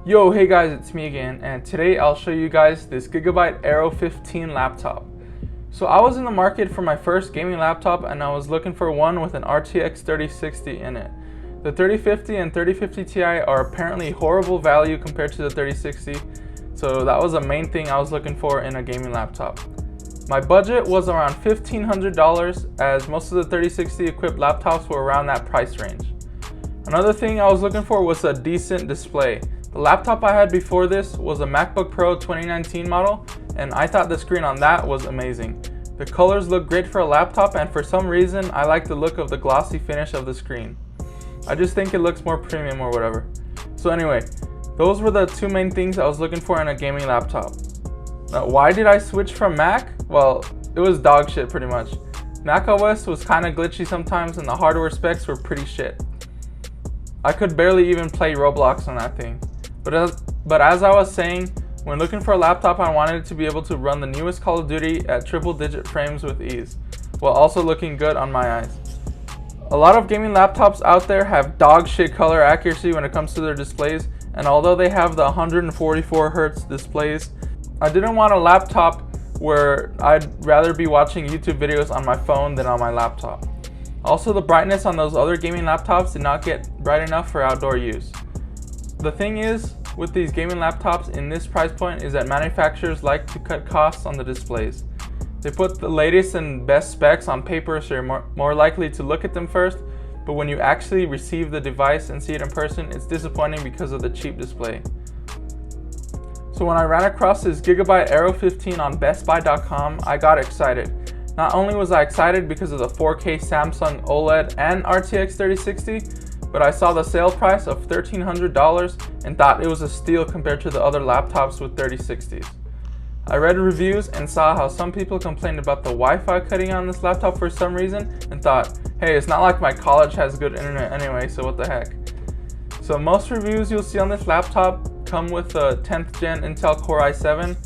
Yo, hey guys, it's me again, and today I'll show you guys this Gigabyte AERO 15 laptop. So I was in the market for my first gaming laptop and I was looking for one with an RTX 3060 in it. The 3050 and 3050 Ti are apparently horrible value compared to the 3060, so that was the main thing I was looking for in a gaming laptop. My budget was around $1,500 as most of the 3060 equipped laptops were around that price range. Another thing I was looking for was a decent display. The laptop I had before this was a MacBook Pro 2019 model, and I thought the screen on that was amazing. The colors look great for a laptop, and for some reason I like the look of the glossy finish of the screen. I just think it looks more premium or whatever. So anyway, those were the two main things I was looking for in a gaming laptop. Now, why did I switch from Mac? Well, it was dog shit pretty much. Mac OS was kinda glitchy sometimes and the hardware specs were pretty shit. I could barely even play Roblox on that thing. But as I was saying, when looking for a laptop, I wanted it to be able to run the newest Call of Duty at triple-digit frames with ease, while also looking good on my eyes. A lot of gaming laptops out there have dog shit color accuracy when it comes to their displays, and although they have the 144Hz displays, I didn't want a laptop where I'd rather be watching YouTube videos on my phone than on my laptop. Also, the brightness on those other gaming laptops did not get bright enough for outdoor use. The thing is, with these gaming laptops in this price point is that manufacturers like to cut costs on the displays. They put the latest and best specs on paper so you're more likely to look at them first, but when you actually receive the device and see it in person, it's disappointing because of the cheap display. So when I ran across this Gigabyte AERO 15 on bestbuy.com, I got excited. Not only was I excited because of the 4K Samsung OLED and RTX 3060, but I saw the sale price of $1,300 and thought it was a steal compared to the other laptops with 3060s. I read reviews and saw how some people complained about the Wi-Fi cutting on this laptop for some reason and thought, hey, it's not like my college has good internet anyway, so what the heck. So most reviews you'll see on this laptop come with a 10th gen Intel Core i7.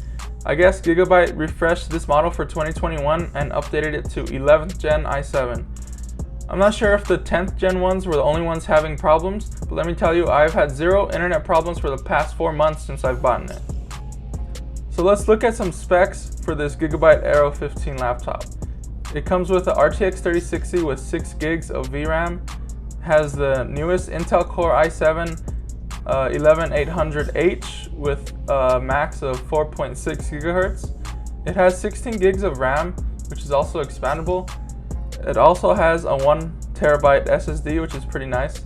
I guess Gigabyte refreshed this model for 2021 and updated it to 11th gen i7. I'm not sure if the 10th gen ones were the only ones having problems, but let me tell you, I've had zero internet problems for the past 4 months since I've bought it. So let's look at some specs for this Gigabyte AERO 15 laptop. It comes with the RTX 3060 with 6 gigs of VRAM, has the newest Intel Core i7 11800H with a max of 4.6 GHz. It has 16 gigs of RAM, which is also expandable. It also has a 1 TB SSD, which is pretty nice.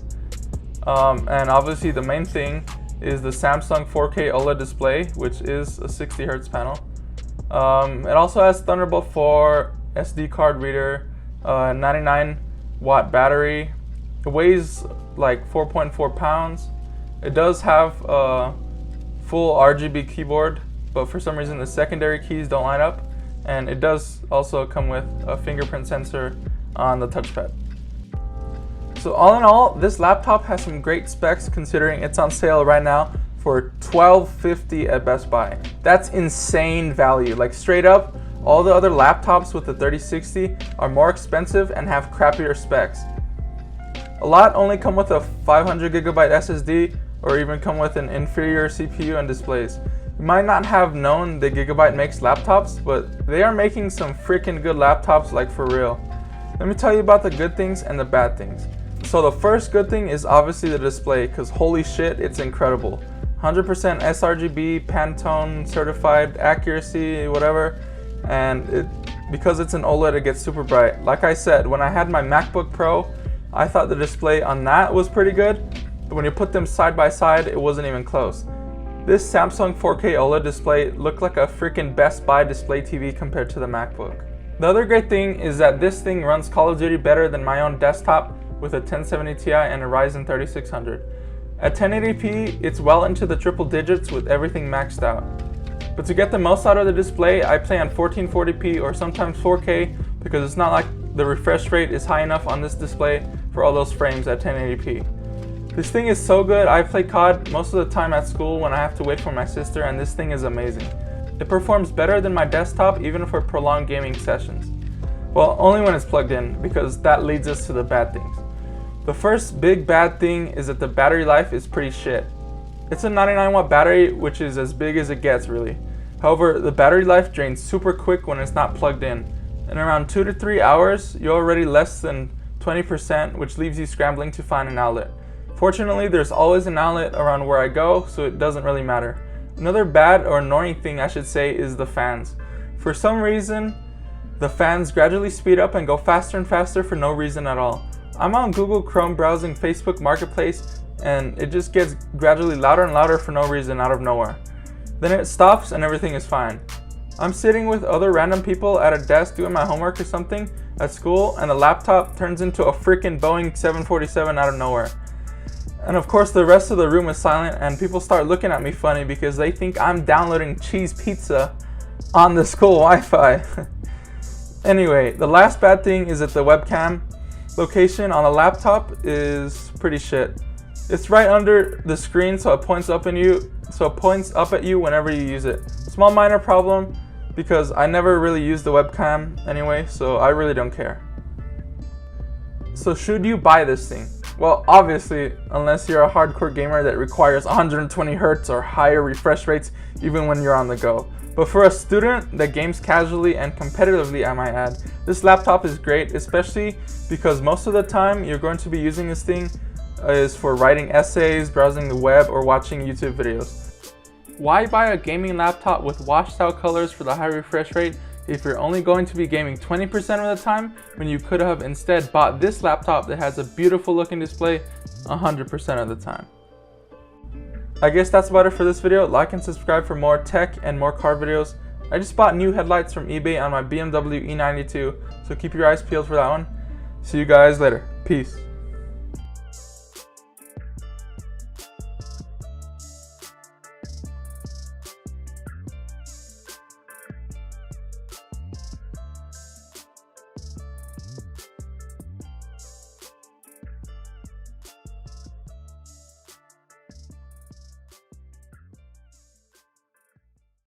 And obviously the main thing is the Samsung 4K OLED display, which is a 60Hz panel. It also has Thunderbolt 4, SD card reader, 99-watt battery. It weighs like 4.4 pounds. It does have a full RGB keyboard, but for some reason the secondary keys don't line up. And it does also come with a fingerprint sensor on the touchpad. So all in all, this laptop has some great specs considering it's on sale right now for $1,250 at Best Buy. That's insane value. Like straight up, all the other laptops with the 3060 are more expensive and have crappier specs. A lot only come with a 500 GB SSD or even come with an inferior CPU and displays. You might not have known that Gigabyte makes laptops, but they are making some freaking good laptops, like for real. Let me tell you about the good things and the bad things. So the first good thing is obviously the display, because holy shit, it's incredible. 100% sRGB, Pantone certified accuracy, whatever, and because it's an OLED, it gets super bright. Like I said, when I had my MacBook Pro, I thought the display on that was pretty good, but when you put them side by side, it wasn't even close. This Samsung 4K OLED display looked like a freaking Best Buy display TV compared to the MacBook. The other great thing is that this thing runs Call of Duty better than my own desktop with a 1070 Ti and a Ryzen 3600. At 1080p, it's well into the triple digits with everything maxed out. But to get the most out of the display, I play on 1440p or sometimes 4K because it's not like the refresh rate is high enough on this display for all those frames at 1080p. This thing is so good. I play COD most of the time at school when I have to wait for my sister, and this thing is amazing. It performs better than my desktop even for prolonged gaming sessions. Well, only when it's plugged in, because that leads us to the bad things. The first big bad thing is that the battery life is pretty shit. It's a 99 watt battery, which is as big as it gets really. However, the battery life drains super quick when it's not plugged in. In around 2 to 3 hours, you're already less than 20%, which leaves you scrambling to find an outlet. Fortunately, there's always an outlet around where I go, so it doesn't really matter. Another bad or annoying thing I should say is the fans. For some reason, the fans gradually speed up and go faster and faster for no reason at all. I'm on Google Chrome browsing Facebook Marketplace, and it just gets gradually louder and louder for no reason out of nowhere. Then it stops and everything is fine. I'm sitting with other random people at a desk doing my homework or something at school, and the laptop turns into a freaking Boeing 747 out of nowhere. And of course the rest of the room is silent, and people start looking at me funny because they think I'm downloading cheese pizza on the school Wi-Fi. Anyway, the last bad thing is that the webcam location on the laptop is pretty shit. It's right under the screen, so it points up at you whenever you use it. Small minor problem because I never really use the webcam anyway, so I really don't care. So should you buy this thing? Well, obviously, unless you're a hardcore gamer that requires 120 Hz or higher refresh rates even when you're on the go. But for a student that games casually and competitively, I might add, this laptop is great, especially because most of the time you're going to be using this thing is for writing essays, browsing the web, or watching YouTube videos. Why buy a gaming laptop with washed out colors for the high refresh rate if you're only going to be gaming 20% of the time when you could have instead bought this laptop that has a beautiful looking display 100% of the time? I guess that's about it for this video. Like and subscribe for more tech and more car videos. I just bought new headlights from eBay on my BMW E92, so keep your eyes peeled for that one. See you guys later. Peace.